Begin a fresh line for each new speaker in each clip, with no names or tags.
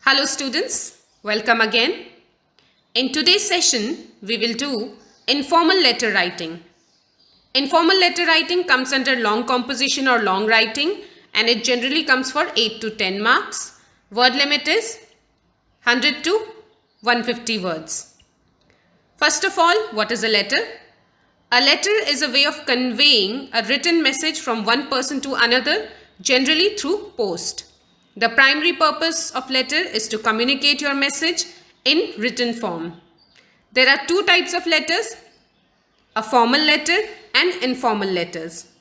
Hello students, welcome again. In today's session, we will do informal letter writing. Informal letter writing comes under long composition or long writing and it generally comes for 8 to 10 marks. Word limit is 100 to 150 words. First of all, what is a letter? A letter is a way of conveying a written message from one person to another, generally through post. The primary purpose of letter is to communicate your message in written form. There are two types of letters, a formal letter and informal letters.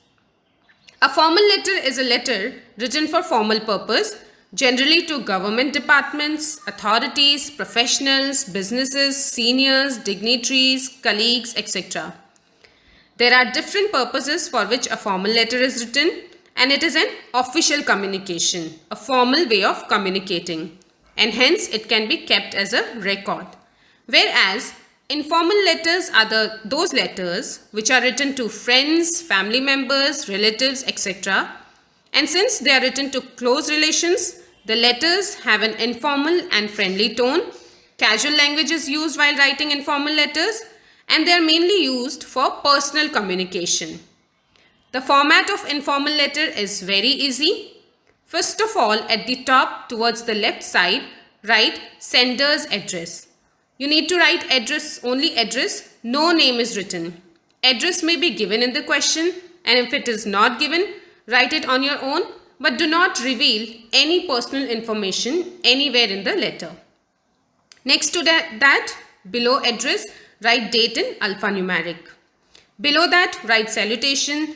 A formal letter is a letter written for formal purpose, generally to government departments, authorities, professionals, businesses, seniors, dignitaries, colleagues, etc. There are different purposes for which a formal letter is written, and it is an official communication, a formal way of communicating, and hence it can be kept as a record. Whereas informal letters are those letters which are written to friends, family members, relatives, etc. And since they are written to close relations, the letters have an informal and friendly tone. Casual language is used while writing informal letters, and they are mainly used for personal communication. The format of informal letter is very easy. First of all, at the top towards the left side, write sender's address. You need to write address, only address, no name is written. Address may be given in the question, and if it is not given, write it on your own, but do not reveal any personal information anywhere in the letter. Next to that, below address, write date in alphanumeric. Below that, write salutation.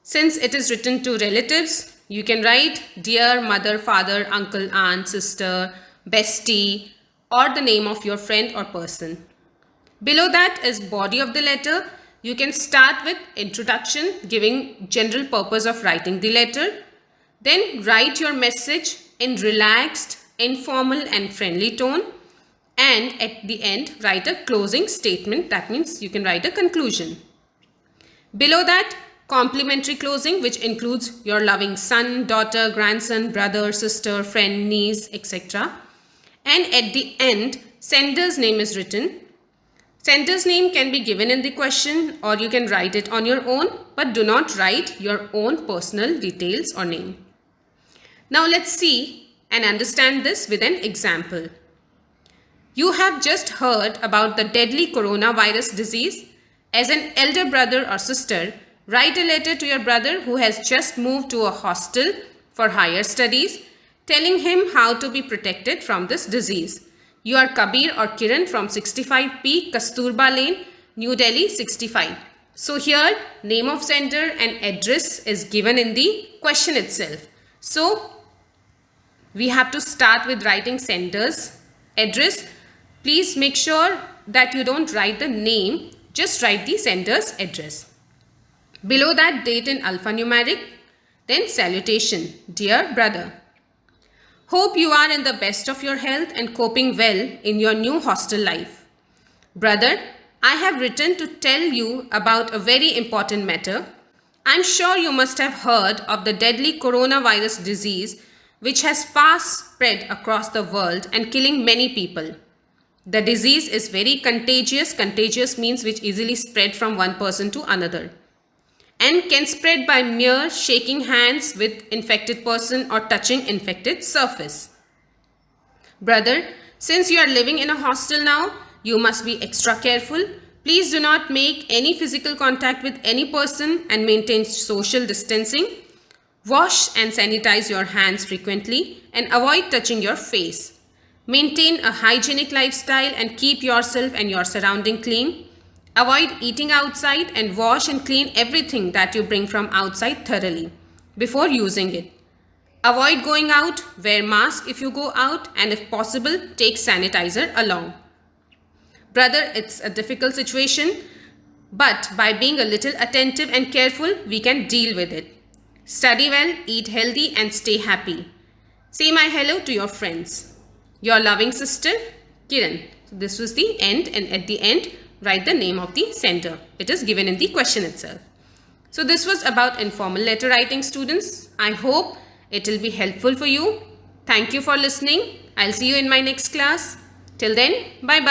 Since it is written to relatives, you can write dear mother, father, uncle, aunt, sister, bestie, or the name of your friend or person. Below that is body of the letter. You can start with introduction, giving general purpose of writing the letter. Then write your message in relaxed, informal and friendly tone. And at the end, write a closing statement. That means you can write a conclusion. Below that, complimentary closing, which includes your loving son, daughter, grandson, brother, sister, friend, niece, etc. And at the end, sender's name is written. Sender's name can be given in the question or you can write it on your own, but do not write your own personal details or name. Now let's see and understand this with an example. You have just heard about the deadly coronavirus disease. As an elder brother or sister, write a letter to your brother who has just moved to a hostel for higher studies, telling him how to be protected from this disease. You are Kabir or Kiran from 65P Kasturba Lane, New Delhi 65. So here name of sender and address is given in the question itself. So we have to start with writing sender's address. Please make sure that you don't write the name, just write the sender's address. Below that, date in alphanumeric, then salutation, dear brother. Hope you are in the best of your health and coping well in your new hostel life. Brother, I have written to tell you about a very important matter. I'm sure you must have heard of the deadly coronavirus disease which has fast spread across the world and killing many people. The disease is very contagious. Contagious means which easily spread from one person to another, and can spread by mere shaking hands with infected person or touching infected surface. Brother, since you are living in a hostel now, you must be extra careful. Please do not make any physical contact with any person and maintain social distancing. Wash and sanitize your hands frequently and avoid touching your face. Maintain a hygienic lifestyle and keep yourself and your surrounding clean. Avoid eating outside and wash and clean everything that you bring from outside thoroughly before using it. Avoid going out, wear mask if you go out, and if possible, take sanitizer along. Brother, it's a difficult situation, but by being a little attentive and careful, we can deal with it. Study well, eat healthy, and stay happy. Say my hello to your friends. Your loving sister, Kiran. So this was the end, and at the end, write the name of the sender. It is given in the question itself. So this was about informal letter writing, students. I hope it will be helpful for you. Thank you for listening. I'll see you in my next class. Till then, bye bye.